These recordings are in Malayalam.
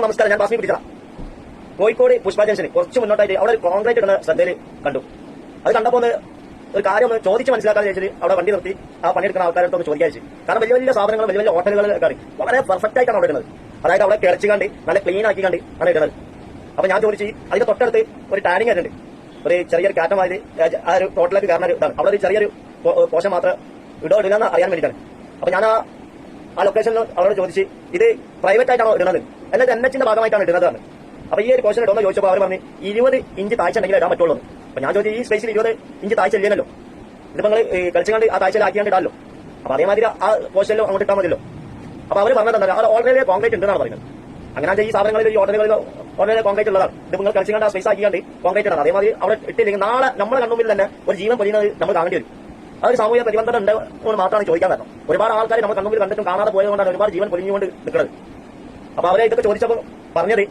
നമസ്കാരം. ഞാൻ ക്ലാസ്സിൽ പിടിച്ചതാണ്. കോഴിക്കോട് പുഷ്പ ജംഗ്ഷന് കുറച്ച് മുന്നോട്ടായിട്ട് അവിടെ ഒരു കോൺക്രീറ്റ് ഇടുന്ന ശ്രദ്ധയിൽ കണ്ടു. അത് കണ്ടപ്പോൾ ഒരു കാര്യം ഒന്ന് ചോദിച്ച് മനസ്സിലാക്കാൻ ചോദിച്ചിട്ട് അവിടെ വണ്ടി നിർത്തി ആ പണിയെടുക്കുന്ന ആൾക്കാരോട് ചോദിക്കാൻ. കാരണം വലിയ വലിയ സാധനങ്ങൾ വലിയ വലിയ ഹോട്ടലുകൾ കയറി വളരെ പെർഫെക്റ്റ് ആയിട്ടാണ് അവിടെ ഇടുന്നത്. അതായത് അവിടെ കിടച്ച് കണ്ട് നല്ല ക്ലീൻ ആക്കി കണ്ട് ആണ് ഇടുന്നത്. അപ്പൊ ഞാൻ ചോദിച്ചു, അതിന്റെ തൊട്ടടുത്ത് ഒരു ടാനിങ് ആയിട്ടുണ്ട്, ഒരു ചെറിയൊരു കാറ്റമാതിരി ആ ഒരു ടോട്ടലേക്ക് കയറുന്ന ഒരു ഇതാണ്. അവിടെ ഒരു ചെറിയൊരു പോഷൻ മാത്രം ഇടില്ലെന്ന് അറിയാൻ വേണ്ടിയിട്ടാണ്. അപ്പൊ ഞാൻ ആ ലൊക്കേഷനിൽ അവരോട് ചോദിച്ച്, ഇത് പ്രൈവറ്റ് ആയിട്ടാണോ ഇടുന്നത്, അല്ലെങ്കിൽ NH-ന്റെ ഭാഗമായിട്ടാണ് ഇടുന്നതാണ്. അപ്പൊ ഈ ഒരു പോഷൻ ഇടുമെന്ന് ചോദിച്ചപ്പോൾ അവർ പറഞ്ഞ് 20 ഇഞ്ച് താഴ്ച ഉണ്ടെങ്കിൽ ഇടാൻ പറ്റുള്ളൂ. അപ്പൊ ഞാൻ ചോദിച്ചു, ഈ സ്പേസിൽ 20 ഇഞ്ച് താഴ്ച ഇല്ലല്ലോ, ഇതിപ്പോ നിങ്ങൾ കളിച്ചുകൊണ്ട് ആ താഴ്ചയിലാക്കിയാണ്ട് ഇടാമല്ലോ. അപ്പൊ അതേമാതിരി ആ പോഷനിലും അങ്ങോട്ട് ഇട്ടാൽ മതിയല്ലോ. അപ്പൊ അവർ പറഞ്ഞത് എന്താ, അവർ ഓൾറെഡി കോൺക്രീറ്റ് ഉണ്ടെന്നാണ് പറയുന്നത്. അങ്ങനെ ഈ സാധനങ്ങളിൽ ഈ ഹോട്ടലുകളിലോ ഓൾറെഡി കോൺക്രീറ്റ് ഉള്ളതാണ്. ഇത് നിങ്ങൾ കളിച്ചുകൊണ്ട് ആ സ്പേസ് ആക്കിയാണ്ട് കോൺക്രീറ്റ് ആണ്. അതേമാതിരി അവിടെ ഇട്ടില്ലെങ്കിൽ നാളെ നമ്മുടെ കണ്ണുമ്പിൽ തന്നെ ഒരു ജീവൻ പൊലിയുന്നത് നമ്മൾ കാണേണ്ടി വരും. അതൊരു സാമൂഹിക പ്രതിബന്ധത ഉണ്ട് മാത്രമാണ് ചോദിക്കാൻ കാരണം. ഒരുപാട് ആൾക്കാർ നമ്മൾ കണ്ണുമ്പിൽ കണ്ടിട്ടും കാണാതെ പോയതുകൊണ്ടാണ് ഒരുപാട് ജീവൻ പൊലിഞ്ഞുകൊണ്ട് നിൽക്കുന്നത്. അപ്പൊ അവരെ ഇതൊക്കെ ചോദിച്ചപ്പോൾ പറഞ്ഞത്,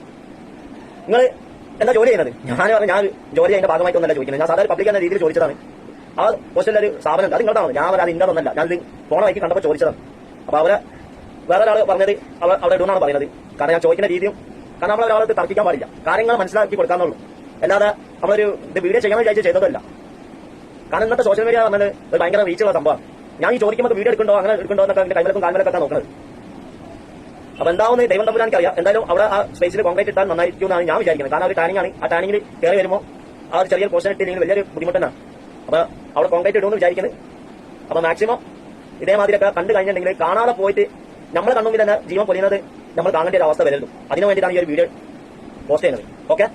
നിങ്ങൾ എന്താ ജോലി ചെയ്യുന്നത്? ഞാൻ ജോലി അതിന്റെ ഭാഗമായിട്ടൊന്നല്ല ചോദിക്കുന്നത്, ഞാൻ സാധാരണ പബ്ലിക് എന്ന രീതിയിൽ ചോദിച്ചതാണ്. ആ പോസ്റ്റിലൊരു സ്ഥാപനം ഉണ്ട്, അത് നിങ്ങളതാണ്. ഞാൻ അത് ഇന്നതൊന്നല്ല, ഞാനിത് ഫോൺ വൈകി കണ്ടപ്പോൾ ചോദിച്ചതാണ്. അപ്പൊ അവരെ വേറെ ഒരാൾ പറഞ്ഞത് അവിടെ ഇടുന്നാണ് പറയുന്നത്. കാരണം ഞാൻ ചോദിക്കുന്ന രീതിയും, കാരണം നമ്മൾ ഒരാൾക്ക് തർക്കിക്കാൻ പാടില്ല, കാര്യങ്ങൾ മനസ്സിലാക്കി കൊടുക്കാന്നുള്ളൂ. അല്ലാതെ നമ്മളൊരു ഇത് വീഡിയോ ചെയ്യാൻ വിചാരിച്ച് ചെയ്തതല്ല. കാരണം ഇന്നത്തെ സോഷ്യൽ മീഡിയ പറഞ്ഞത് ഒരു ഭയങ്കര റീച്ചുള്ള സംഭവമാണ്. ഞാൻ ഈ ചോദിക്കുമ്പോൾ വീഡിയോ എടുക്കണ്ടോ അങ്ങനെ എടുക്കണ്ടോ എന്നൊക്കെ എന്റെ കൈമലക്കും കാൽമലൊക്കെ നോക്കുന്നത്. അപ്പൊ എന്താവുന്ന ദൈവം തമ്മിൽ എനിക്കറിയാം. എന്തായാലും അവിടെ ആ സ്പേസിൽ കോൺക്രീറ്റ് ഇട്ടാൽ നന്നായിരിക്കും എന്നാണ് ഞാൻ വിചാരിക്കുന്നത്. കാരണം ഒരു ടാനിങ് ആണ്, ആ ടാനിങ്ങിൽ കയറി വരുമ്പോൾ ആ ഒരു ചെറിയ പോർഷൻ ഇട്ടില്ലെങ്കിൽ വലിയൊരു ബുദ്ധിമുട്ടാണ്. അപ്പൊ അവിടെ കോൺക്രീറ്റ് ഇടുമെന്ന് വിചാരിക്കുന്നത്. അപ്പൊ മാക്സിമം ഇതേമാതിരിയൊക്കെ കണ്ടു കഴിഞ്ഞിട്ടുണ്ടെങ്കിൽ കാണാതെ പോയിട്ട് നമ്മളെ കണ്ണുമ്പിൽ തന്നെ ജീവൻ പൊലിയുന്നത് നമ്മൾ കാണേണ്ട ഒരു അവസ്ഥ വരുന്നു. അതിനു വേണ്ടിയിട്ടാണ് ഈ ഒരു വീഡിയോ പോസ്റ്റ് ചെയ്യുന്നത്. ഓക്കെ.